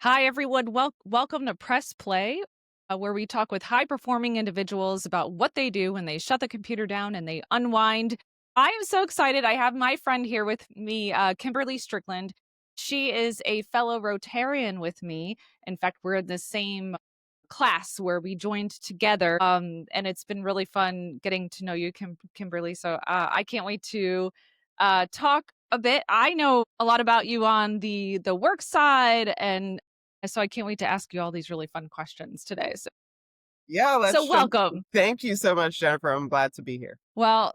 Hi, everyone. Welcome to Press Play, where we talk with high performing individuals about what they do when they shut the computer down and they unwind. I am so excited. I have my friend here with me, Kimberly Strickland. She is a fellow Rotarian with me. In fact, we're in the same class where we joined together. And it's been really fun getting to know you, Kimberly. So I can't wait to talk a bit. I know a lot about you on the work side, and so I can't wait to ask you all these really fun questions today. Yeah, So let's jump. welcome. Thank you so much, Jennifer. I'm glad to be here.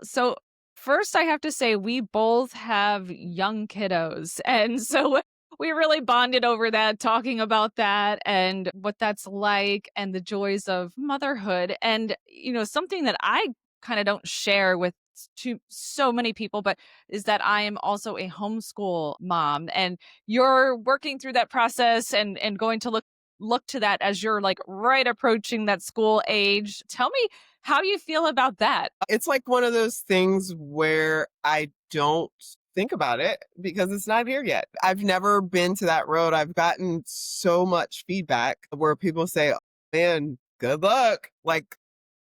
So first I have to say we both have young kiddos. And so we really bonded over that, talking about that and what that's like and the joys of motherhood. And, something that I kind of don't share with to so many people, but is that I am also a homeschool mom, and you're working through that process and going to look to that as you're like right approaching that school age. Tell me how you feel about that. It's like one of those things where I don't think about it because it's not here yet. I've never been to that road. I've gotten so much feedback where people say, "Oh, man, good luck." Like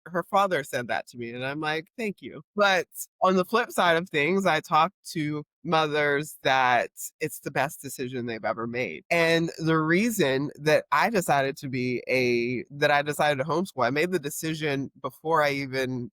her father said that to me, and I'm like, thank you. But on the flip side of things, I talk to mothers that it's the best decision they've ever made. And the reason that I decided to homeschool, I made the decision before I even,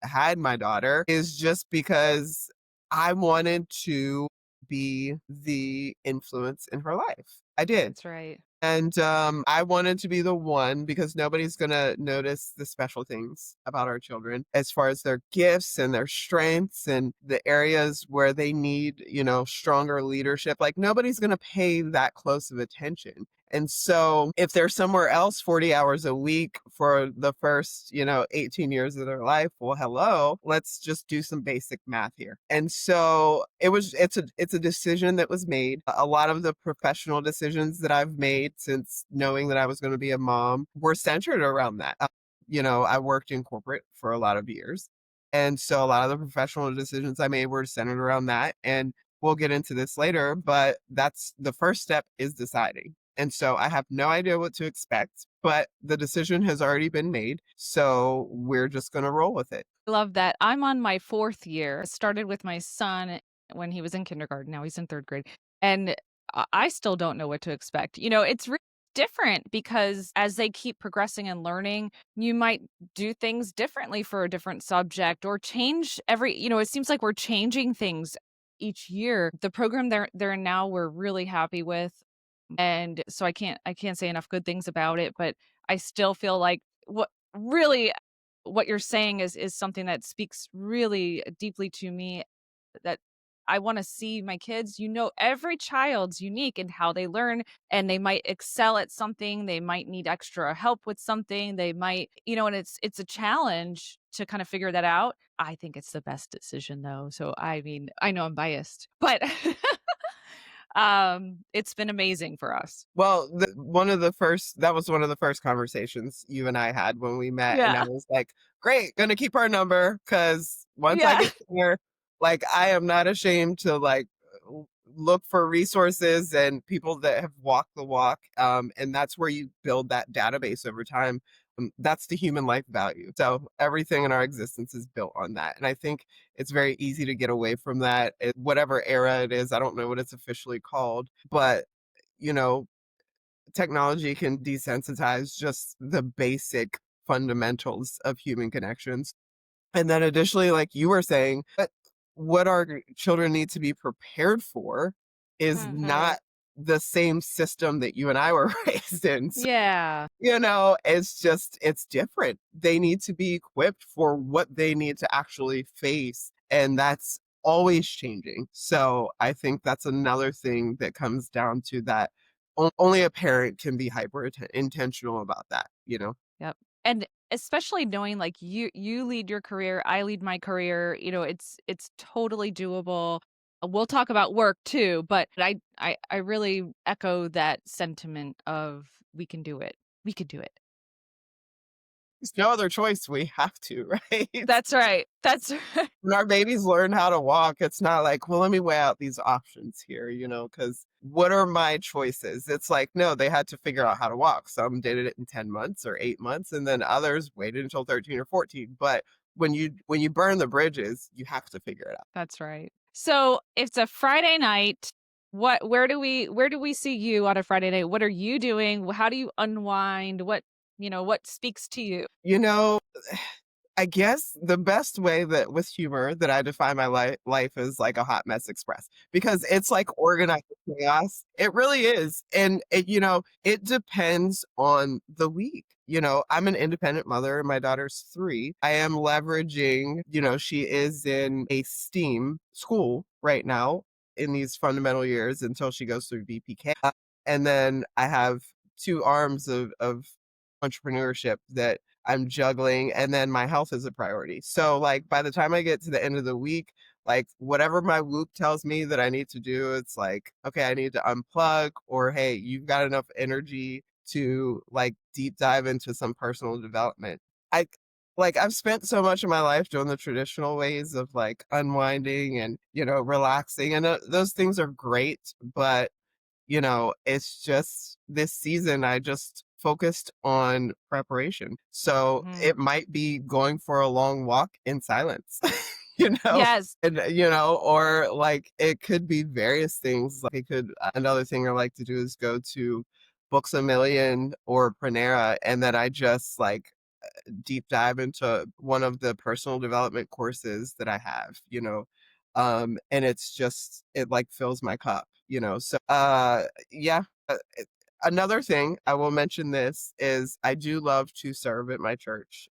had my daughter, is just because I wanted to be the influence in her life. I did. That's right. And I wanted to be the one because nobody's going to notice the special things about our children as far as their gifts and their strengths and the areas where they need, stronger leadership. Like nobody's going to pay that close of attention. And so if they're somewhere else 40 hours a week for the first, 18 years of their life, well, hello, let's just do some basic math here. And so it's a decision that was made. A lot of the professional decisions that I've made since knowing that I was going to be a mom were centered around that. I worked in corporate for a lot of years. And so a lot of the professional decisions I made were centered around that. And we'll get into this later, but that's the first step is deciding. And so I have no idea what to expect, but the decision has already been made. So we're just going to roll with it. I love that. I'm on my 4th year. Started with my son when he was in kindergarten. Now he's in 3rd grade. And I still don't know what to expect. It's really different because as they keep progressing and learning, you might do things differently for a different subject or change it seems like we're changing things each year. The program they're in now we're really happy with. And so I can't say enough good things about it, but I still feel like really what you're saying is something that speaks really deeply to me, that I wanna see my kids. Every child's unique in how they learn, and they might excel at something, they might need extra help with something, they might and it's a challenge to kind of figure that out. I think it's the best decision, though, so, I mean, I know I'm biased, but it's been amazing for us. Well, that was one of the first conversations you and I had when we met. And I Yeah. was like, great, gonna keep our number because once I Yeah. get there, like, I am not ashamed to look for resources and people that have walked the walk. And that's where you build that database over time. That's the human life value. So everything in our existence is built on that. And I think it's very easy to get away from that, whatever era it is. I don't know what it's officially called, but you know, technology can desensitize just the basic fundamentals of human connections. And then additionally, like you were saying, what our children need to be prepared for is Mhm. not the same system that you and I were raised in. So, Yeah. it's different. They need to be equipped for what they need to actually face. And that's always changing. So I think that's another thing that comes down to that only a parent can be hyper intentional about that. Yep. And especially knowing like you lead your career, I lead my career, it's totally doable. We'll talk about work too, but I really echo that sentiment of we can do it. We could do it. There's no other choice. We have to, right? That's right. That's right. When our babies learn how to walk, it's not like, well, let me weigh out these options here, because what are my choices? It's like, no, they had to figure out how to walk. Some did it in 10 months or 8 months, and then others waited until 13 or 14. But when you burn the bridges, you have to figure it out. That's right. So, it's a Friday night. Where do we see you on a Friday night? What are you doing? How do you unwind? What speaks to you? You know, I guess the best way that with humor that I define my life is like a hot mess express because it's like organized chaos. It really is. And it depends on the week. I'm an independent mother and my daughter's 3. I am leveraging, she is in a STEAM school right now in these fundamental years until she goes through VPK. And then I have 2 arms of entrepreneurship that I'm juggling, and then my health is a priority. So, like, by the time I get to the end of the week, like, whatever my Whoop tells me that I need to do, it's like, okay, I need to unplug, or hey, you've got enough energy to like deep dive into some personal development. I I've spent so much of my life doing the traditional ways of like unwinding and, relaxing, and those things are great, but it's just this season I just focused on preparation. So Mhm. it might be going for a long walk in silence, Yes. and or like it could be various things. Like another thing I like to do is go to Books a Million or Panera, and then I just like deep dive into one of the personal development courses that I have, and it like fills my cup, So yeah. Another thing I will mention this is I do love to serve at my church.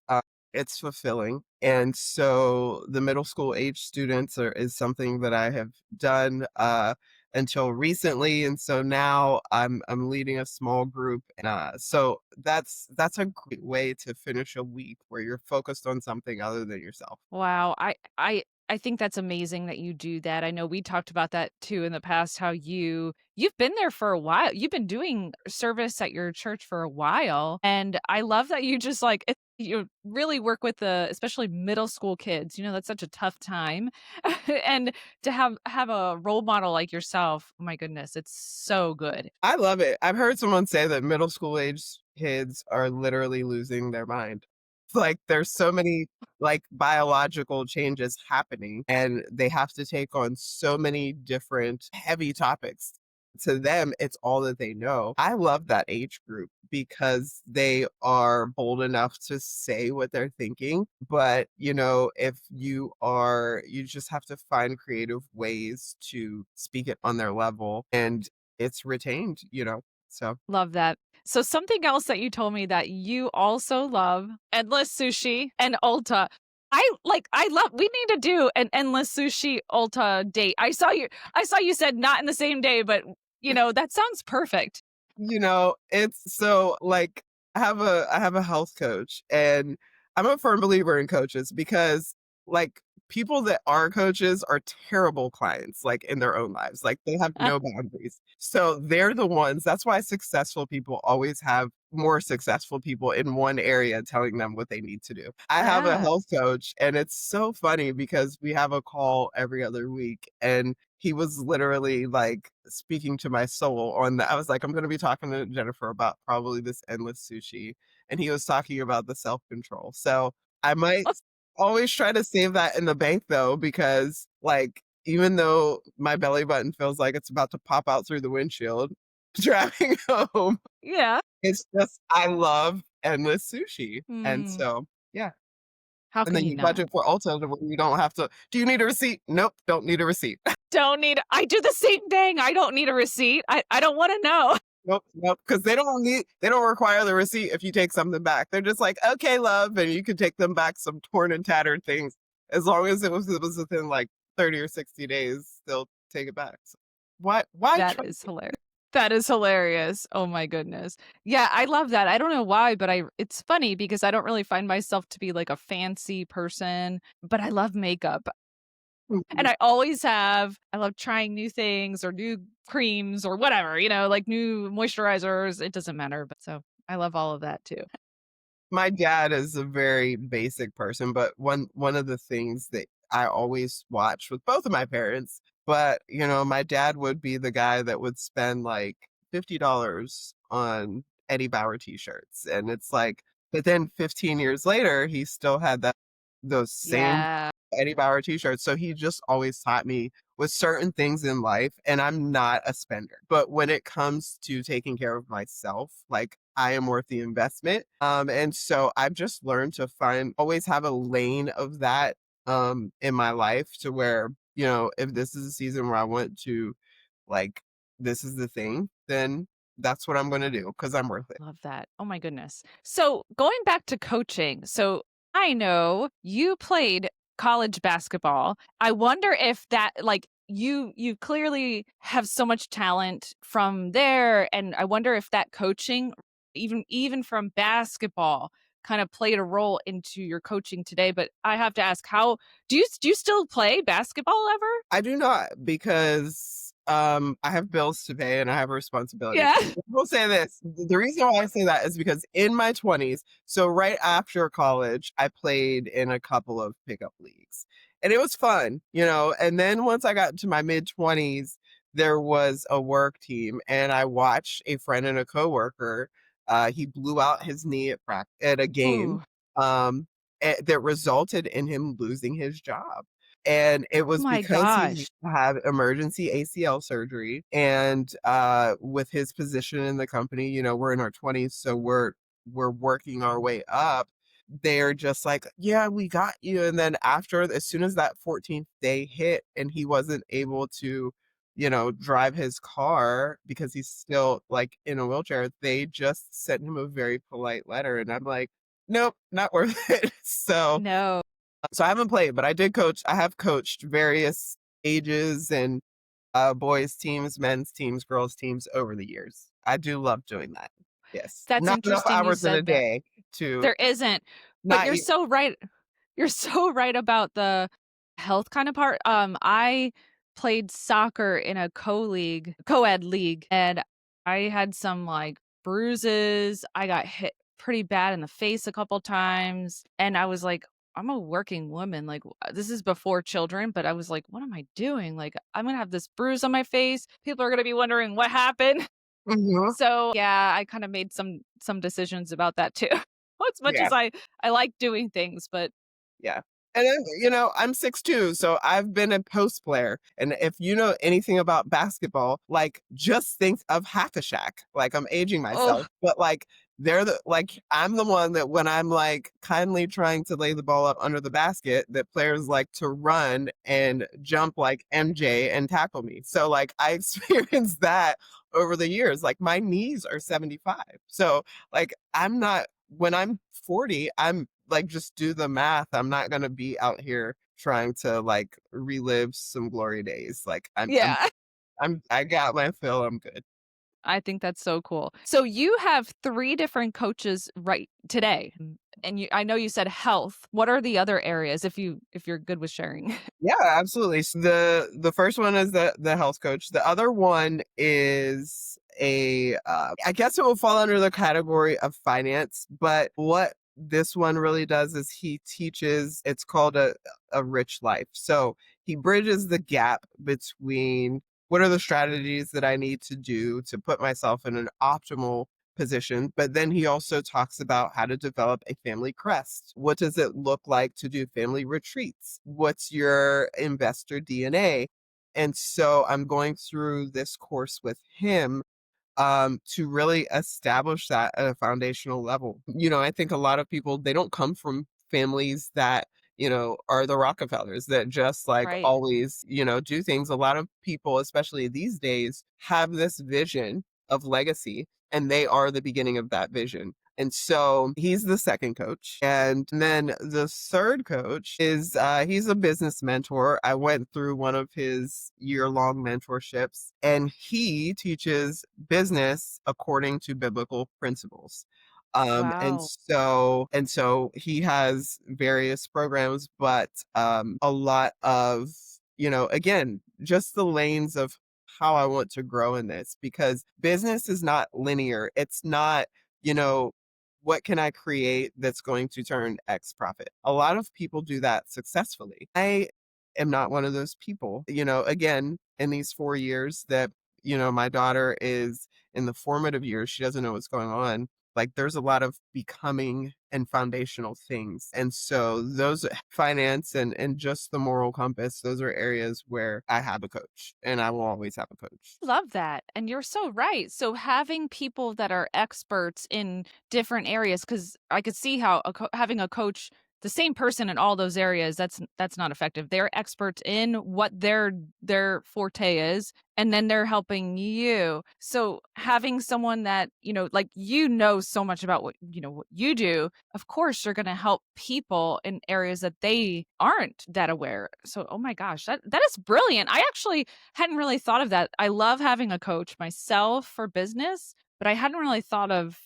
It's fulfilling. And so the middle school age students is something that I have done until recently, and so now I'm leading a small group, and so that's a great way to finish a week where you're focused on something other than yourself. Wow. I think that's amazing that you do that. I know we talked about that too in the past, how you've been there for a while. You've been doing service at your church for a while. And I love that you just you really work with the especially middle school kids. That's such a tough time. And to have a role model like yourself, oh my goodness, it's so good. I love it. I've heard someone say that middle school age kids are literally losing their mind. It's like there's so many like biological changes happening and they have to take on so many different heavy topics. To them, it's all that they know. I love that age group because they are bold enough to say what they're thinking. But, if you just have to find creative ways to speak it on their level. And it's retained, so Love that. So something else that you told me that you also love, endless sushi and Ulta. I love we need to do an endless sushi Ulta date. I saw you said not in the same day, but that sounds perfect. it's so like I have a health coach, and I'm a firm believer in coaches because like people that are coaches are terrible clients like in their own lives. Like they have no boundaries. So they're the ones, that's why successful people always have more successful people in one area telling them what they need to do. I have a Yeah. health coach, and it's so funny because we have a call every other week, and he was literally like speaking to my soul on that. I was like, I'm going to be talking to Jennifer about probably this endless sushi. And he was talking about the self control. So I might always try to save that in the bank though, because like, even though my belly button feels like it's about to pop out through the windshield driving home, Yeah. it's just, I love endless sushi. And Hmm. so, yeah. How And can then you you not? budget for Ulta to where you don't have to, do you need a receipt? Nope, don't need a receipt. I do the same thing. I don't need a receipt. I don't want to know. Nope, nope, because they don't require the receipt if you take something back. They're just like, "Okay, love," and you can take them back some torn and tattered things. As long as it was within, like, 30 or 60 days, they'll take it back. So, why That try. is hilarious. That is hilarious. Oh my goodness. Yeah, I love that. I don't know why, but it's funny because I don't really find myself to be like a fancy person, but I love makeup. And I always have. I love trying new things or new creams or whatever, like new moisturizers. It doesn't matter, but so I love all of that too. My dad is a very basic person, but one of the things that I always watch with both of my parents, but my dad would be the guy that would spend like $50 on Eddie Bauer t-shirts. And it's like, but then 15 years later, he still had those same Yeah. Eddie Bauer t-shirts. So he just always taught me with certain things in life, and I'm not a spender. But when it comes to taking care of myself, like I am worth the investment. And so I've just learned to always have a lane of that in my life to where, if this is a season where I want to like this is the thing, then that's what I'm gonna do because I'm worth it. Love that. Oh my goodness. So going back to coaching, so I know you played college basketball. I wonder if that like you clearly have so much talent from there, and I wonder if that coaching, even from basketball, kind of played a role into your coaching today. But I have to ask, how do you still play basketball ever? I do not because I have bills to pay and I have responsibilities. Yeah. I will say this. The reason why I say that is because in my 20s, so right after college, I played in a couple of pickup leagues. And it was fun, and then once I got to my mid 20s, there was a work team and I watched a friend and a coworker, he blew out his knee at a game, Ooh. um that resulted in him losing his job. And it Oh was my because he gosh. had emergency ACL surgery, and with his position in the company, we're in our 20s, so we're working our way up. They're just like, yeah, we got you. And then as soon as that 14th day hit and he wasn't able to drive his car because he's still like in a wheelchair, they just sent him a very polite letter, and I'm like, nope, not worth it. No. So I haven't played, but I did coach. I have coached various ages and boys teams, men's teams, girls teams over the years. I do love doing that. Yes. That's Not enough interesting you hours in a said that. day to There isn't, but not even. you're so right about the health kind of part. I played soccer in a co-ed league, and I had some, like, bruises. I got hit pretty bad in the face a couple times, and I was like, "I'm a working woman, like, this is before children," but I was like, "What am I doing? Like, I'm gonna have this bruise on my face. People are gonna be wondering what happened." Mhm. So, yeah, I kinda made some decisions about that too. As much Yeah. as I like doing things, but Yeah. And then, I'm 6'2", so I've been a post player. And if you know anything about basketball, like just think of Hack a Shack. Like I'm aging oh, myself, but like I'm the one that when I'm like kindly trying to lay the ball up under the basket, that players like to run and jump like MJ and tackle me. So like I experienced that over the years. Like my knees are 75. So like I'm not when I'm 40, I'm like, just do the math. I'm not gonna be out here trying to like relive some glory days. Like yeah. I got my fill. I'm good. I think that's so cool. So you have 3 different coaches right today, and I know you said health. What are the other areas if you're good with sharing? Yeah, absolutely. So the first one is the health coach. The other one is I guess it will fall under the category of finance, but what this one really does is he teaches, it's called a rich life. So he bridges the gap between what are the strategies that I need to do to put myself in an optimal position. But then he also talks about how to develop a family crest. What does it look like to do family retreats? What's your investor DNA? And so I'm going through this course with him to really establish that at a foundational level. I think a lot of people, they don't come from families that, are the Rockefellers that just like Right. always, do things. A lot of people, especially these days, have this vision of legacy and they are the beginning of that vision. And so he's the second coach. And then the third coach is he's a business mentor. I went through one of his year-long mentorships, and he teaches business according to biblical principles. And Wow. so he has various programs, but a lot of, again, just the lanes of how I want to grow in this because business is not linear. It's not, you know, what can I create that's going to turn X profit? A lot of people do that successfully. I am not one of those people. Again, in these 4 years that, my daughter is in the formative years, she doesn't know what's going on. Like there's a lot of becoming and foundational things. And so those finance and just the moral compass, those are areas where I have a coach and I will always have a coach. Love that. And you're so right. So having people that are experts in different areas, because I could see how having a coach, the same person in all those areas, that's not effective. They're experts in what their forte is, and then they're helping you. So having someone that, like so much about what you do, of course you're gonna help people in areas that they aren't that aware. So oh my gosh, that is brilliant. I actually hadn't really thought of that. I love having a coach myself for business, but I hadn't really thought of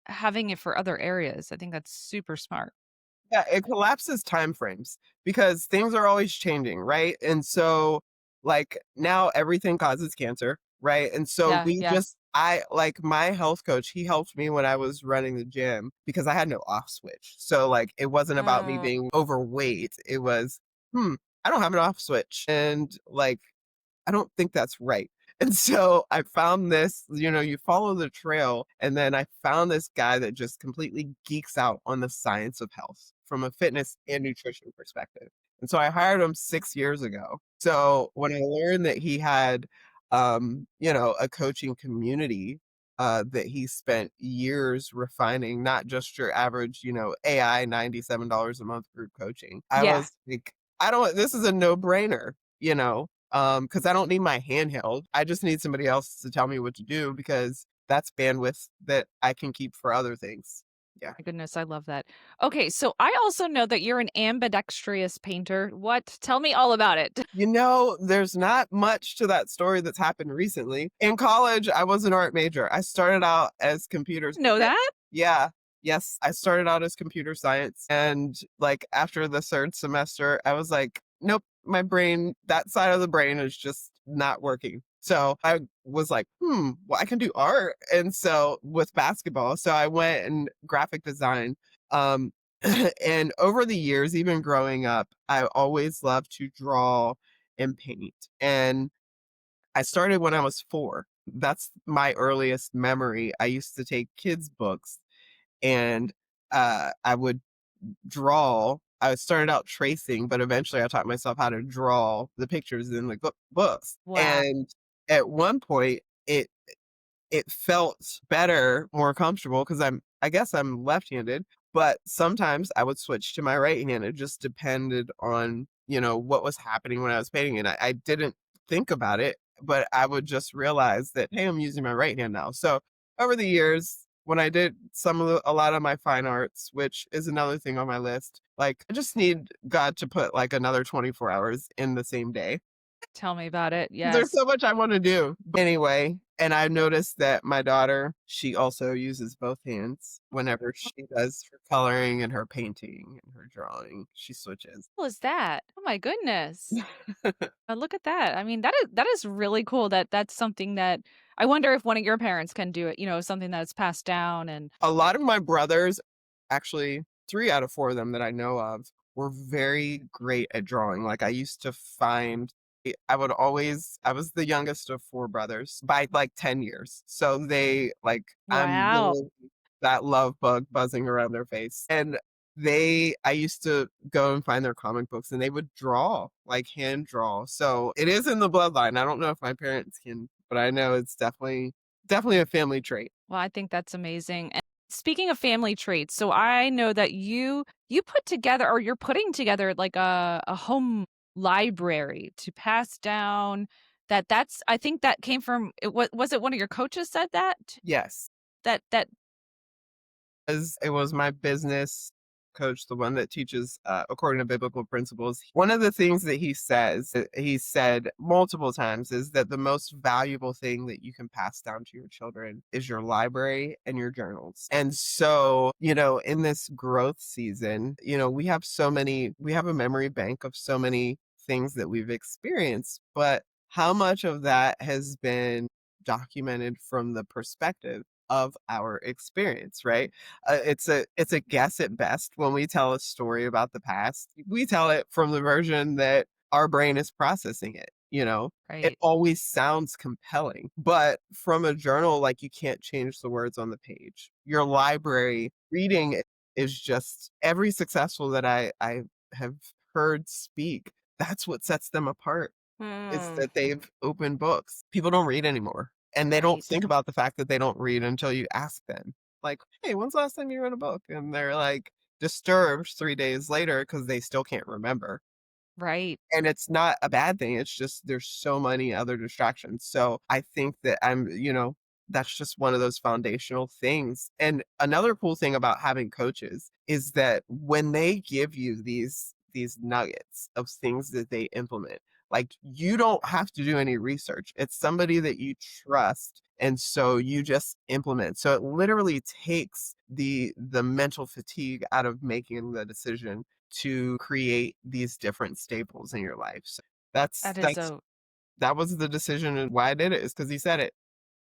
having it for other areas. I think that's super smart. Yeah, it collapses time frames because things are always changing, right? And so, like, now everything causes cancer, right? And so Yeah, yeah. I like my health coach, he helped me when I was running the gym because I had no off switch. So, like, it wasn't about me Mm, being overweight. It was, hmm, I don't have an off switch. And like, I don't think that's right. And so I found this, you follow the trail. And then I found this guy that just completely geeks out on the science of health from a fitness and nutrition perspective. And so I hired him 6 years ago. So when I learned that he had, a coaching community that he spent years refining, not just your average, AI $97 a month group coaching, I yeah. was like, this is a no brainer, because I don't need my handheld. I just need somebody else to tell me what to do because that's bandwidth that I can keep for other things. Yeah. My goodness, I love that. Okay, so I also know that you're an ambidextrous painter. What? Tell me all about it. There's not much to that story that's happened recently. In college, I was an art major. I started out as computers. Know that? Yeah. Yes, I started out as computer science. And like after the third semester, I was like, nope, my brain, that side of the brain is just not working. So I was like, well, I can do art. And so with basketball, so I went and graphic design. Um, and over the years, even growing up, I always loved to draw and paint. And I started when I was 4. That's my earliest memory. I used to take kids' books and I would draw. I started out tracing, but eventually I taught myself how to draw the pictures in the books. Wow. And at one point, it felt better, more comfortable because I guess I'm left-handed, but sometimes I would switch to my right hand. It just depended on, what was happening when I was painting. And I didn't think about it, but I would just realize that, hey, I'm using my right hand now. So over the years, when I did a lot of my fine arts, which is another thing on my list, like I just need God to put like another 24 hours in the same day. Tell me about it. There's Yes. so much I wanna do. But anyway, and I noticed that my daughter, she also uses both hands whenever she does her coloring and her painting and her drawing, she switches. What was that? Oh my goodness. Look at that. I mean, that is really cool that that's something that I wonder if one of your parents can do it, something that's passed down and A lot of my brothers, actually 3 out of 4 of them that I know of, were very great at drawing. Like, I used to find I was the youngest of 4 brothers by, like, 10 years. So they I'm wow. literally that love bug buzzing around their face. And I used to go and find their comic books, and they would draw, like, hand draw. So it is in the bloodline. I don't know if my parents can, but I know it's definitely a family trait. Well, I think that's amazing. And speaking of family traits, so I know that you put together or you're putting together like a home library to pass down that's I think that came from was it one of your coaches said that? Yes. That As it was my business coach, the one that teaches according to biblical principles. One of the things that he said multiple times is that the most valuable thing that you can pass down to your children is your library and your journals. And so, in this growth season, we have a memory bank of so many things that we've experienced, but how much of that has been documented from the perspective of our experience, right? It's a guess at best when we tell a story about the past. We tell it from the version that our brain is processing it, you know? It Right. always sounds compelling, but from a journal, like, you can't change the words on the page. Your library reading is just every successful that I have heard speak, that's what sets them apart, is Mm, that they've opened books. People don't read anymore, and they don't right. think about the fact that they don't read until you ask them, like, "Hey, when's the last time you read a book?" And they're, like, disturbed 3 days later because they still can't remember. Right. And it's not a bad thing, it's just there's so many other distractions. So I think that that's just one of those foundational things. And another cool thing about having coaches is that when they give you these nuggets of things that they implement, like, you don't have to do any research. It's somebody that you trust, and so you just implement. So it literally takes the mental fatigue out of making the decision to create these different staples in your life. So That is that's a that was the decision, and why I did it is because he said it.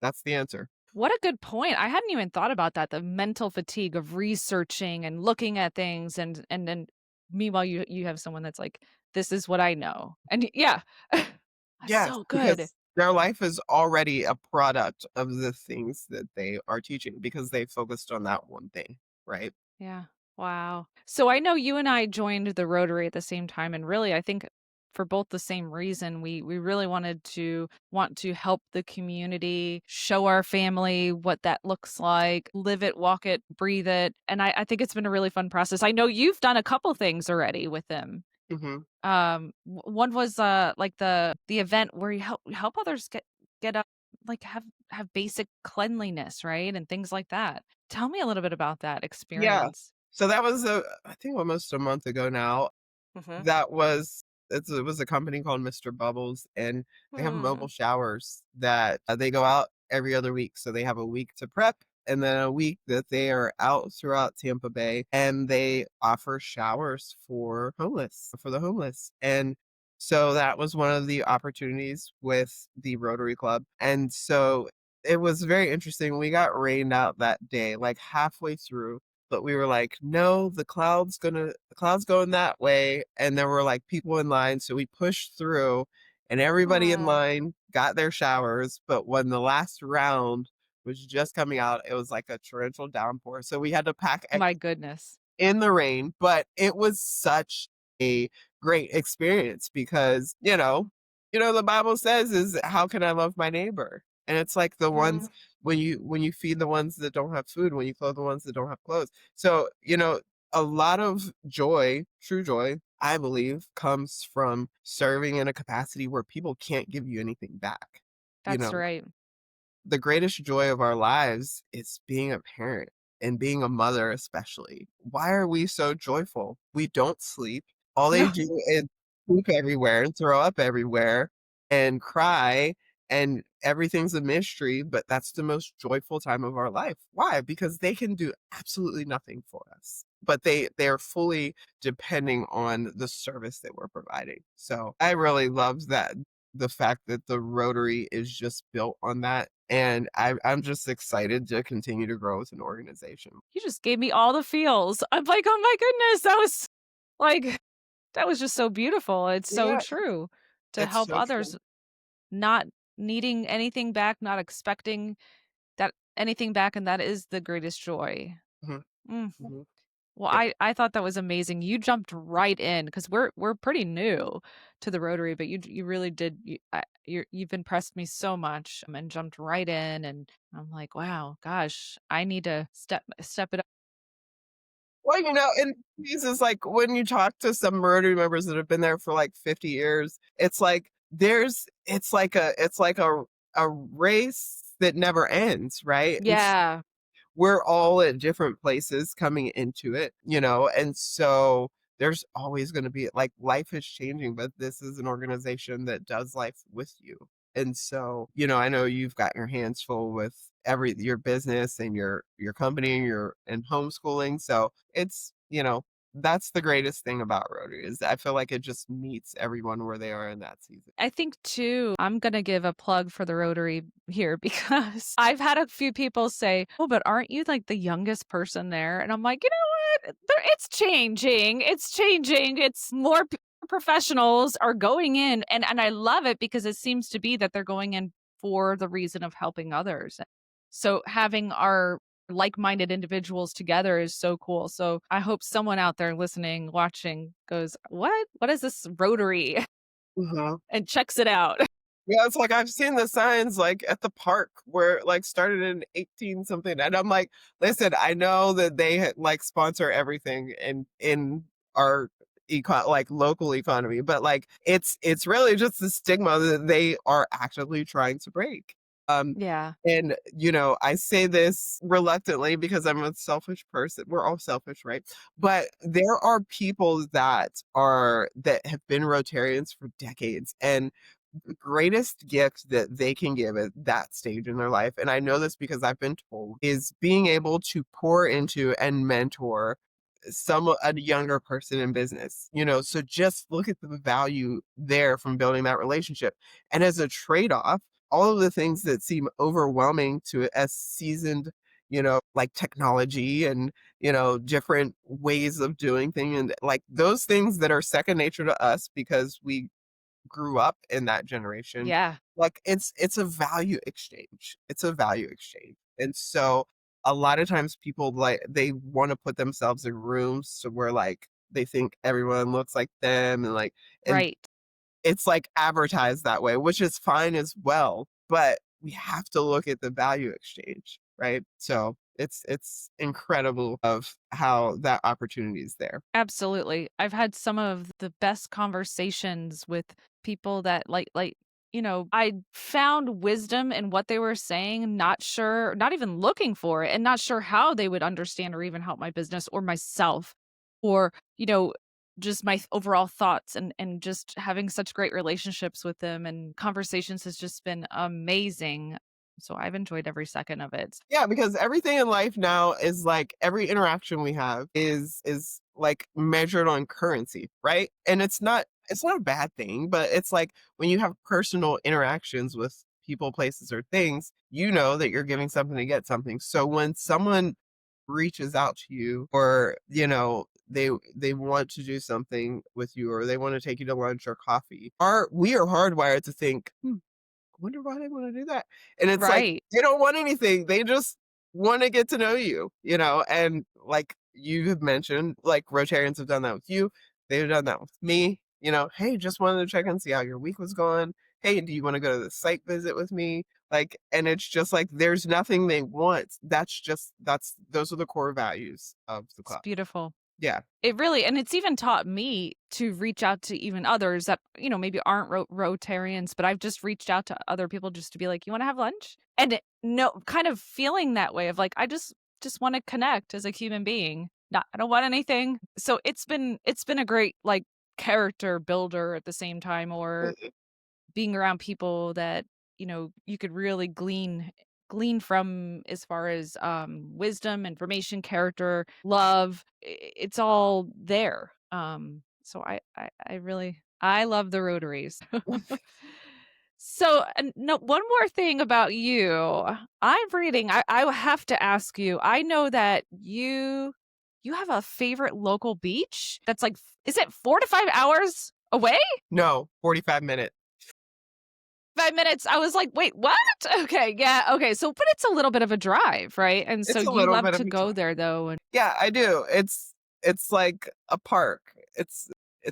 That's the answer. what a good point. I hadn't even thought about that, the mental fatigue of researching and looking at things and then meanwhile you have someone that's like, "This is what I know." And yeah. That's Yes, so good. because their life is already a product of the things that they are teaching because they focused on that one thing, right? Yeah. Wow. So I know you and I joined the Rotary at the same time, and really I think for both the same reason. We really want to help the community, show our family what that looks like, live it, walk it, breathe it. And I think it's been a really fun process. I know you've done a couple things already with them. Mhm. One was like the event where you help others get up, like have basic cleanliness, right? And things like that. Tell me a little bit about that Yeah. experience. So that was I think almost a month ago now. Mhm. That was it was a company called Mr. Bubbles, and they have Hmm. mobile showers that, they go out every other week. So they have a week to prep and then a week that they are out throughout Tampa Bay, and they offer showers for the homeless. And so that was one of the opportunities with the Rotary Club. And so it was very interesting. We got rained out that day, like halfway through, but we were like, "No, the cloud's going that way." And there were, like, people in line, so we pushed through, and everybody in Oh line got their showers. But when the last round was just coming out, it was like a torrential downpour, so we had to pack my goodness. in the rain. But it was such a great experience because, the Bible says is, "How can I love my neighbor?" And it's like the Mm, ones when you feed the ones that don't have food, when you clothe the ones that don't have clothes. So, a lot of joy, true joy, I believe, comes from serving in a capacity where people can't give you anything back. You that's know, right. the greatest joy of our lives is being a parent and being a mother, especially. Why are we so joyful? We don't sleep. All they No, do is poop everywhere and throw up everywhere and cry, and everything's a mystery, but that's the most joyful time of our life. Why? Because they can do absolutely nothing for us, but they're fully depending on the service that we're providing. So I really love that, the fact that the Rotary is just built on that, and I'm just excited to continue to grow as an organization. you just gave me all the feels. I'm like, "Oh my goodness, that was like that was just so beautiful." It's so Yeah, true to it's help so true. others not needing anything back, not expecting that anything back, and that is the greatest joy. Mhm, Mm. mhm. Well, Yeah. I thought that was amazing. You jumped right in because we're pretty new to the Rotary, but you really did. You've impressed me so much, and jumped right in, and I'm like, wow, gosh, I need to step it up. Well, and these is like when you talk to some Rotary members that have been there for like 50 years, it's like it's like a race that never ends, right? And Yeah, we're all at different places coming into it, and so there's always going to be, like, life is changing, but this is an organization that does life with you. And so, I know you've got your hands full with your business and your company and homeschooling. So it's, that's the greatest thing about Rotary is I feel like it just meets everyone where they are in that season. I think too, I'm gonna give a plug for the Rotary here because I've had a few people say, "Oh, but aren't you like the youngest person there?" And I'm like, "You know what? It's changing. It's changing. It's more professionals are going in and I love it because it seems to be that they're going in for the reason of helping others. So having our like-minded individuals together is so cool. So I hope someone out there listening, watching goes, "What? What is this Rotary?" Mhm. and checks it out. Yeah, it's like I've seen the signs like at the park where it like started in 18 something. And I'm like, listen, I know that they like sponsor everything in our like local economy, but like it's really just the stigma that they are actively trying to break. Um Yeah. and I say this reluctantly because I'm a selfish person. We're all selfish, right? But there are people that have been Rotarians for decades, and the greatest gift that they can give at that stage in their life, and I know this because I've been told, is being able to pour into and mentor a younger person in business. So just look at the value there from building that relationship. And as a trade-off, all of the things that seem overwhelming to a seasoned, like technology and, different ways of doing things, and like those things that are second nature to us because we grew up in that generation, Yeah. like it's a value exchange. It's a value exchange. And so a lot of times people like they want to put themselves in rooms to where like they think everyone looks like them and Right. it's like advertised that way, which is fine as well, but we have to look at the value exchange, right? So it's incredible of how that opportunity is there. Absolutely. I've had some of the best conversations with people that I found wisdom in what they were saying, not sure, not even looking for it, and not sure how they would understand or even help my business or myself or, just my overall thoughts and just having such great relationships with them and conversations has just been amazing. So I've enjoyed every second of it. Yeah, because everything in life now is like every interaction we have is like measured on currency, right? And it's not a bad thing, but it's like when you have personal interactions with people, places, or things, you know that you're giving something to get something. So when someone reaches out to you or, they want to do something with you or they want to take you to lunch or coffee, we are hardwired to think, wonder why they wanna do that. And it's like, Right. they don't want anything, they just wanna get to know you, and like you have mentioned, like Rotarians have done that with you, they've done that with me, "Hey, just wanted to check and see how your week was going. Hey, do you wanna go to the site visit with me?" Like, and it's just like there's nothing they want. Those are the core values of the It's club. beautiful. Yeah. It really and it's even taught me to reach out to even others that, maybe aren't Rotarians, but I've just reached out to other people just to be like, "You wanna have lunch?" And no kind of feeling that way of like, I just wanna connect as a human being. Not I don't want anything. So it's been a great, like, character builder at the same time or being around people that, you could really glean from as far as, wisdom, information, character, love, it's all there. So I really I love the Rotaries. So, and no, one more thing about you. I'm reading, I have to ask you, I know that you have a favorite local beach that's like, is it 4 to 5 hours away? No, 45 minutes. 5 minutes, I was like, "Wait, what?" Okay, yeah, okay, so but it's a little bit of a drive, right? And so It's a you little love bit of to a go drive. there though, and Yeah, I do. It's like a park. It's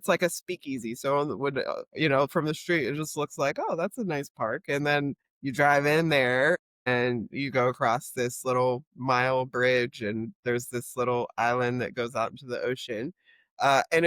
like a speakeasy. So from the street, it just looks like, oh, that's a nice park. And then you drive in there and you go across this little mile bridge, and there's this little island that goes out into the ocean. And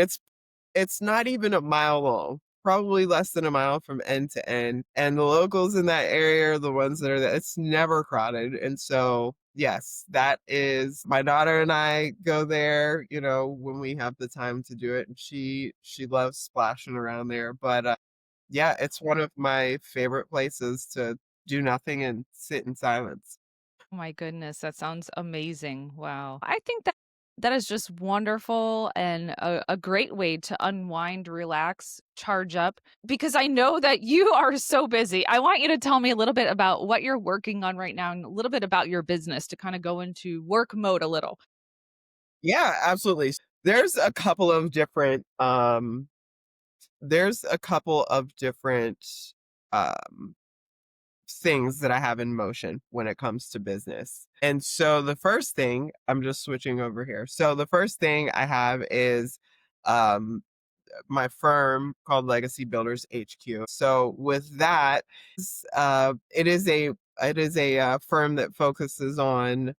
it's not even a mile long, probably less than a mile from end to end. And the locals in that area are the ones that are there. It's never crowded. And so, yes, that is my daughter and I go there, when we have the time to do it. And she loves splashing around there. But yeah, it's one of my favorite places to do nothing and sit in silence. oh my goodness, that sounds amazing, wow. I think that That is just wonderful and a great way to unwind, relax, charge up, because I know that you are so busy. I want you to tell me a little bit about what you're working on right now and a little bit about your business to kind of go into work mode a little. Yeah, absolutely. There's a couple of different there's a couple of different um things that I have in motion when it comes to business. And so the first thing, I'm just switching over here. So the first thing I have is um my firm called Legacy Builders HQ. So with that, it is a firm that focuses on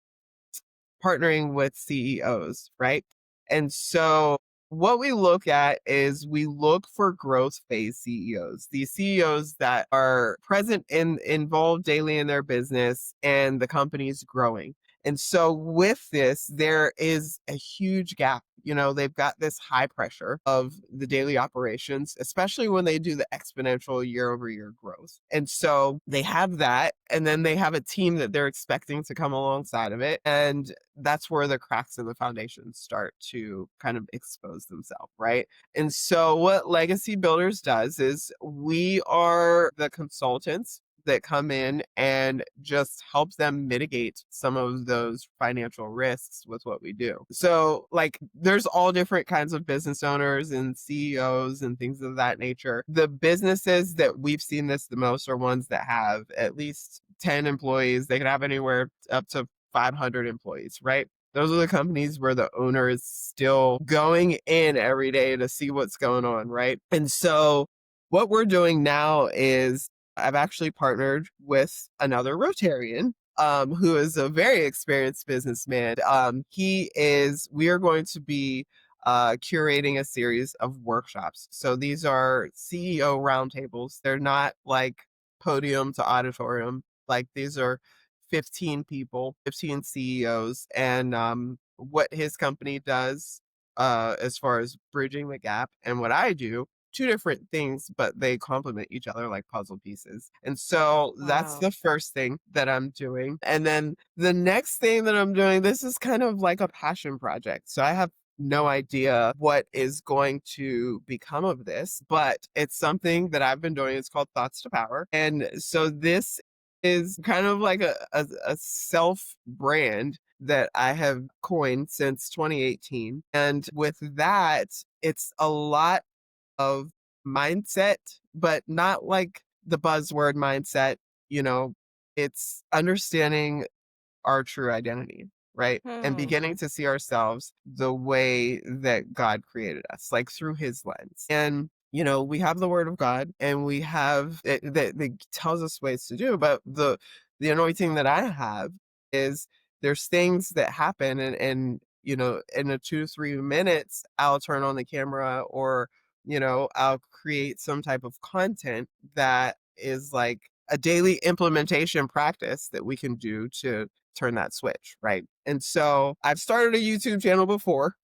partnering with CEOs, right? And so what we look at is we look for growth phase CEOs, these CEOs that are present in involved daily in their business and the company's growing. And so with this, there is a huge gap. You know, they've got this high pressure of the daily operations, especially when they do the exponential year over year growth. And so they have that, and then they have a team that they're expecting to come alongside of it. And that's where the cracks in the foundation start to kind of expose themselves, right? And so what Legacy Builders does is we are the consultants that come in and just help them mitigate some of those financial risks with what we do. So, like, there's all different kinds of business owners and CEOs and things of that nature. The businesses that we've seen this the most are ones that have at least 10 employees. They can have anywhere up to 500 employees, right? Those are the companies where the owner is still going in every day to see what's going on, right? And so what we're doing now is I've actually partnered with another Rotarian who is a very experienced businessman. We are going to be curating a series of workshops. So these are CEO roundtables. They're not like podium to auditorium. Like these are 15 people, 15 CEOs. And what his company does as far as bridging the gap and what I do, two different things, but they complement each other like puzzle pieces. And so that's Wow. the first thing that I'm doing. And then the next thing that I'm doing, this is kind of like a passion project. So I have no idea what is going to become of this, but it's something that I've been doing. It's called Thoughts to Power. And so this is kind of like a self brand that I have coined since 2018. And with that, it's a lot of mindset, but not like the buzzword mindset, you know, it's understanding our true identity, right? And Hmm. beginning to see ourselves the way that God created us, like through his lens. And you know, we have the word of God and we have it that tells us ways to do, but the anointing that I have is there's things that happen and you know, in a 2 to 3 minutes, I'll turn on the camera or, you know, I'll create some type of content that is like a daily implementation practice that we can do to turn that switch, right? And so I've started a YouTube channel before.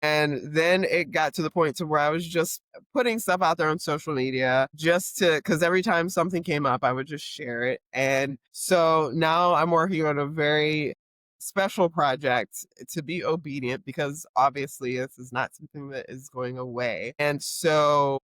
And then it got to the point to where I was just putting stuff out there on social media just to because every time something came up, I would just share it. And so now I'm working on a very special project to be obedient because obviously this is not something that is going away. And so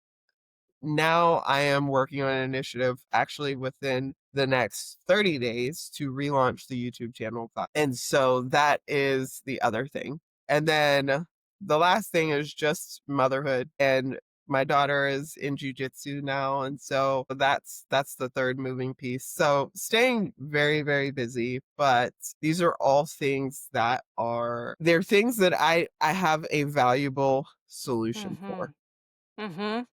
now I am working on an initiative actually within the next 30 days to relaunch the YouTube channel. And so that is the other thing. And then the last thing is just motherhood. And my daughter is in jujitsu now. And so that's the third moving piece. So staying very, very busy, but these are all things that they're things that I have a valuable solution for. Mhm. Mhm.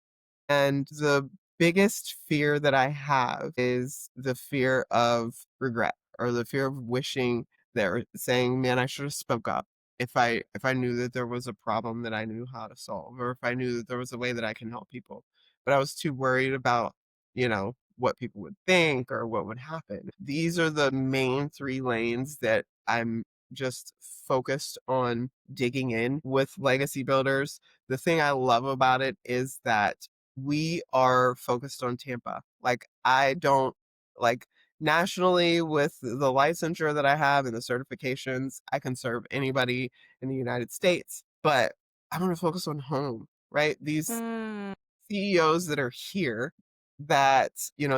And the biggest fear that I have is the fear of regret or the fear of wishing there saying, man, I should have spoke up if I knew that there was a problem that I knew how to solve or if I knew that there was a way that I can help people. But I was too worried about, you know, what people would think or what would happen. These are the main three lanes that I'm just focused on digging in with legacy builders. The thing I love about it is that we are focused on Tampa. Like I don't like nationally with the licensure that I have and the certifications, I can serve anybody in the United States. But I want to focus on home, right? These Mm. CEOs that are here that,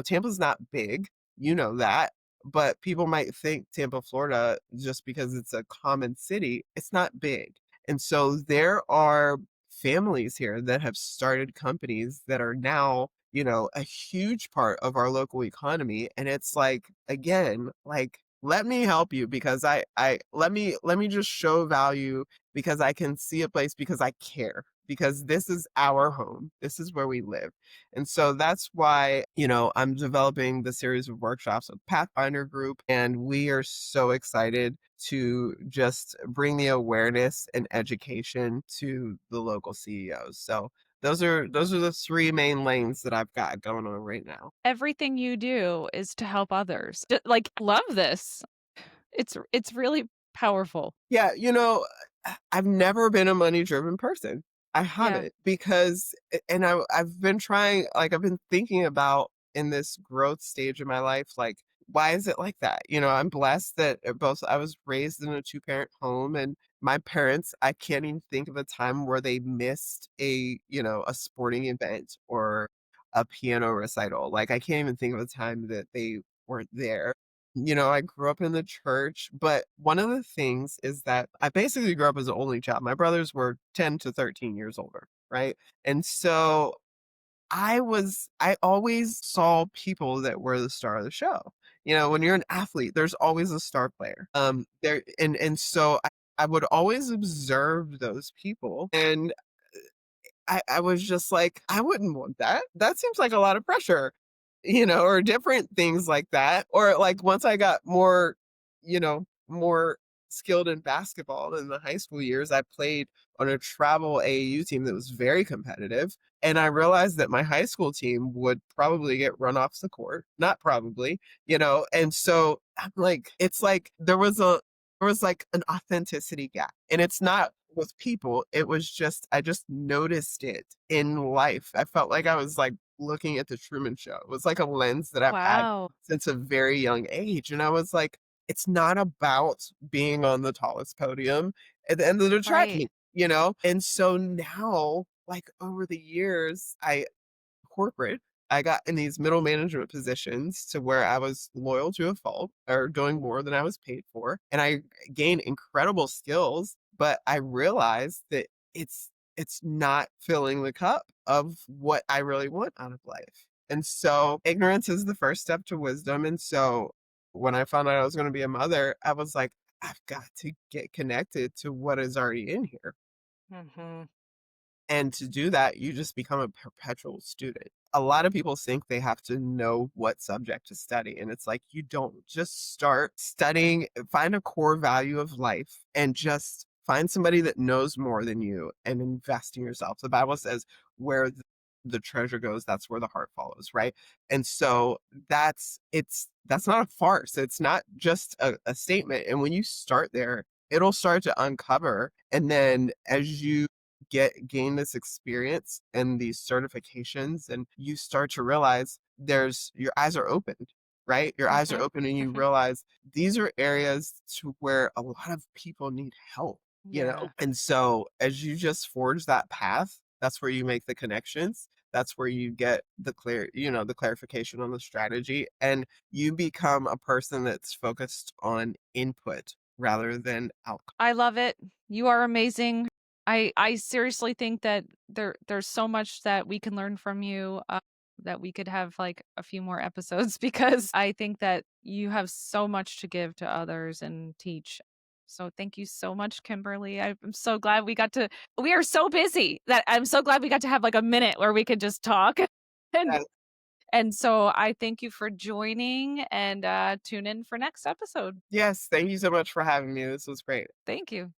Tampa's not big, you know that, but people might think Tampa, Florida, just because it's a common city, it's not big. And so there are families here that have started companies that are now, a huge part of our local economy. And it's like, again, like, let me help you because let me just show value because I can see a place because I care, because this is our home. This is where we live. And so that's why, I'm developing the series of workshops with Pathfinder Group. And we are so excited to just bring the awareness and education to the local CEOs. So those are the three main lanes that I've got going on right now. Everything you do is to help others. Like, love this. It's really powerful. Yeah, I've never been a money-driven person. I Yeah. haven't because and I've been trying, like, I've been thinking about in this growth stage of my life, like, why is it like that? I'm blessed that both I was raised in a two-parent home, and my parents, I can't even think of a time where they missed a sporting event or a piano recital. Like, I can't even think of a time that they weren't there. I grew up in the church, but one of the things is that I basically grew up as an only child. My brothers were 10 to 13 years older, right? And so I always saw people that were the star of the show. When you're an athlete, there's always a star player. There and so I would always observe those people, and I was just like, I wouldn't want that. That seems like a lot of pressure, or different things like that. Or like once I got more skilled in basketball in the high school years, I played on a travel AAU team that was very competitive. And I realized that my high school team would probably get run off the court. Not probably, and so I'm like, it's like there was like an authenticity gap. And it's not with people, it was just I just noticed it in life. I felt like I was like looking at the Truman Show. It was like a lens that I've had Wow. since a very young age. And I was like, it's not about being on the tallest podium at the end of the track Right. meet? And so now, like over the years, corporate, I got in these middle management positions to where I was loyal to a fault or doing more than I was paid for. And I gained incredible skills, but I realized that it's not filling the cup of what I really want out of life. And so ignorance is the first step to wisdom. And so when I found out I was going to be a mother, I was like, I've got to get connected to what is already in here. Mhm. And to do that, you just become a perpetual student. A lot of people think they have to know what subject to study. And it's like, you don't just start studying, find a core value of life and just find somebody that knows more than you and invest in yourself. The Bible says, where the treasure goes, that's where the heart follows, right? And so that's not a farce. It's not just a statement. And when you start there, it'll start to uncover. And then as you gain this experience and these certifications, and you start to realize there's your eyes are opened, right? Your eyes are Mhm. open and you Mhm. realize these are areas to where a lot of people need help. Yeah. And so as you just forge that path, that's where you make the connections. That's where you get the clarification on the strategy, and you become a person that's focused on input rather than outcome. I love it. You are amazing. I seriously think that there's so much that we can learn from you, that we could have, like, a few more episodes because I think that you have so much to give to others and teach. So thank you so much, Kimberly. I'm so glad we are so busy that I'm so glad we got to have, like, a minute where we could just talk. And and so I thank you for joining and, tune in for next episode. Yes, thank you so much for having me. This was great. Thank you.